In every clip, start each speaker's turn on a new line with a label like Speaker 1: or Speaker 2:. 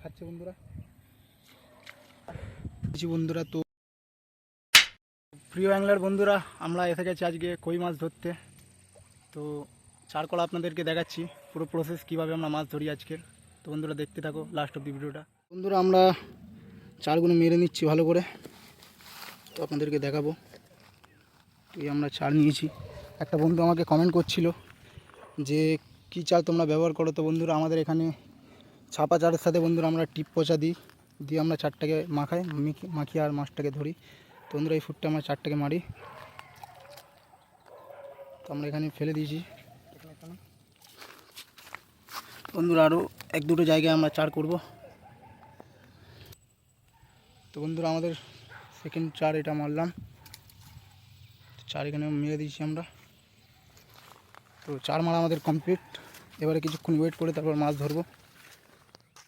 Speaker 1: খাচ্ছে বন্ধুরা। তো প্রিয় অ্যাংলার বন্ধুরা, আমরা এসে গেছি আজকে কই মাছ ধরতে। তো চারকলা আপনাদেরকে দেখাচ্ছি পুরো প্রসেস কীভাবে আমরা মাছ ধরি আজকের। তো বন্ধুরা দেখতে থাকো লাস্ট অব দি ভিডিওটা। বন্ধুরা আমরা চারগুলো মেরে নিচ্ছি ভালো করে, তো আপনাদেরকে দেখাবো। তো এই আমরা চার নিয়েছি। একটা বন্ধু আমাকে কমেন্ট করছিল যে কী চাল তোমরা ব্যবহার করো। তো বন্ধুরা আমাদের এখানে ছাপা চারের সাথে বন্ধুরা আমরা টিপ পচা দিয়ে আমরা চারটাকে মাখিয়ে আর মাছটাকে ধরি। তো বন্ধুরা এই ফুটটা আমরা চারটাকে মারি। তো আমরা এখানে ফেলে দিয়েছি বন্ধুরা, আরও এক দুটো জায়গায় আমরা চার করব। তো বন্ধুরা আমাদের সেকেন্ড চার এটা মারলাম, চার এখানে মেরে দিয়েছি আমরা। তো চার মারা আমাদের কমপ্লিট। এবারে কিছুক্ষণ ওয়েট করে তারপর মাছ ধরবো।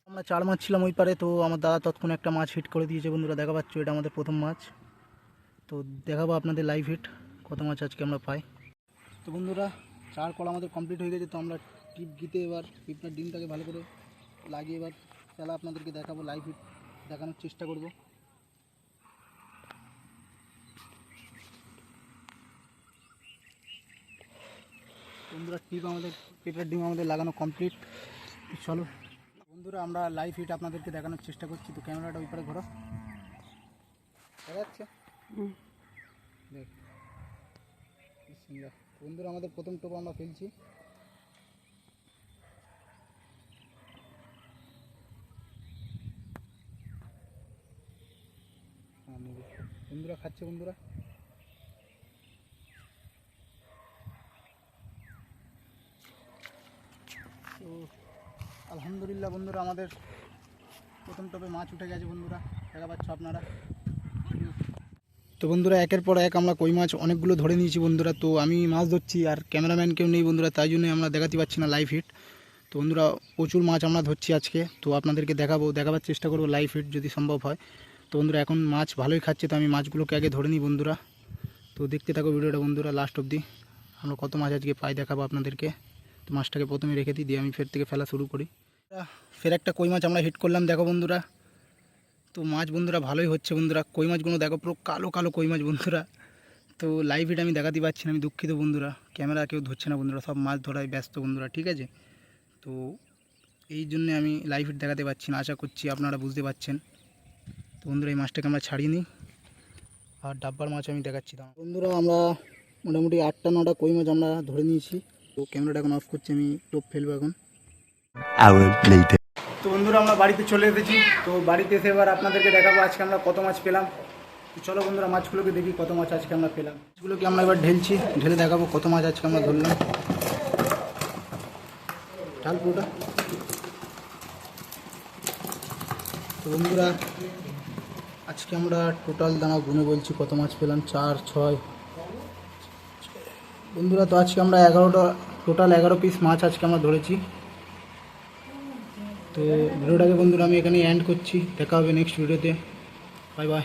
Speaker 1: আমরা চার মাছ ছিলাম ওই পারে, তো আমার দাদা তৎক্ষণে একটা মাছ হিট করে দিয়েছে বন্ধুরা, দেখা পাচ্ছ এটা আমাদের প্রথম মাছ। তো দেখাবো আপনাদের লাইভ হিট কত মাছ আজকে আমরা পাই। তো বন্ধুরা চার কলা আমাদের কমপ্লিট হয়ে গেছে। তো আমরা টিপ গিতে এবার টিপটার ডিমটাকে ভালো করে লাগিয়ে এবার চালা আপনাদেরকে দেখাবো, লাইভ হিট দেখানোর চেষ্টা করব। বন্ধুরা পেঁপড়ার ডিম আমাদের লাগানো কমপ্লিট। চলো বন্ধুরা আমরা লাইভ হিট আপনাদেরকে দেখানোর চেষ্টা করছি। তো ক্যামেরাটা ওই পারে ঘোরো, দেখা যাচ্ছে? দেখ বন্ধুরা আমাদের প্রথম টোপ আমরা ফেলছি। বন্ধুরা খাচ্ছে বন্ধুরা। তো আলহামদুলিল্লাহ বন্ধুরা আমাদের প্রথম টপে মাছ উঠে গেছে বন্ধুরা, দেখা পাচ্ছ আপনারা। তো বন্ধুরা একের পর এক আমরা কই মাছ অনেকগুলো ধরে নিয়েছি বন্ধুরা। তো আমি মাছ ধরছি আর ক্যামেরাম্যান কেউ নেই বন্ধুরা, তাই জন্যই আমরা দেখাতে পারছি না লাইভ হিট। তো বন্ধুরা প্রচুর মাছ আমরা ধরছি আজকে, তো আপনাদেরকে দেখাবার চেষ্টা করবো লাইভ হিট যদি সম্ভব হয়। তো বন্ধুরা এখন মাছ ভালোই খাচ্ছে, তো আমি মাছগুলোকে আগে ধরে নিই বন্ধুরা। তো দেখতে থাকো ভিডিওটা বন্ধুরা লাস্ট অবধি। আমরা কত মাছ আজকে পাই দেখাবো আপনাদেরকে। তো মাছটাকে প্রথমে রেখে দিই, দিয়ে আমি ফের থেকে ফেলা শুরু করি। ফের একটা কই মাছ আমরা হিট করলাম, দেখো বন্ধুরা। তো মাছ বন্ধুরা ভালোই হচ্ছে বন্ধুরা, কই মাছগুলো দেখো পুরো কালো কালো কই মাছ বন্ধুরা। তো লাইভ হিট আমি দেখাতে পারছি না, আমি দুঃখিত বন্ধুরা, ক্যামেরা কেউ ধরছে না বন্ধুরা, সব মাছ ধরায় ব্যস্ত বন্ধুরা, ঠিক আছে? তো এই জন্যে আমি লাইভ হিট দেখাতে পারছি না, আশা করছি আপনারা বুঝতে পারছেন। তো বন্ধুরা এই মাছটাকে আমরা ছাড়িয়ে নিই, আর ডাব্বার মাছ আমি দেখাচ্ছি। বন্ধুরা আমরা মোটামুটি 8টা 9টা কই মাছ আমরা ধরে নিয়েছি। তো ক্যামেরাটা এখন অফ করছি, আমি টোপ ফেলবো এখন। তো বন্ধুরা আমরা বাড়িতে চলে এসেছি। তো বাড়িতে এসে এবার আপনাদেরকে দেখাবো আজকে আমরা কত মাছ পেলাম। তো চলো বন্ধুরা মাছগুলোকে দেখি কত মাছ আজকে আমরা পেলাম। মাছগুলোকে আমরা এবার ঢেলে দেখাবো কত মাছ আজকে আমরা ধরলাম। ঢাল পুরোটা। তো বন্ধুরা আজকে আমরা টোটাল দানা গুনে বলছি কত মাছ পেলাম, 4 6 বন্ধুরা। তো আজকে আমরা টোটাল 11 পিস মাছ আজকে আমরা ধরেছি। তো ভিডিওটাকে বন্ধুরা আমি এখানে এন্ড করছি, দেখা হবে নেক্সট ভিডিওতে। Bye bye.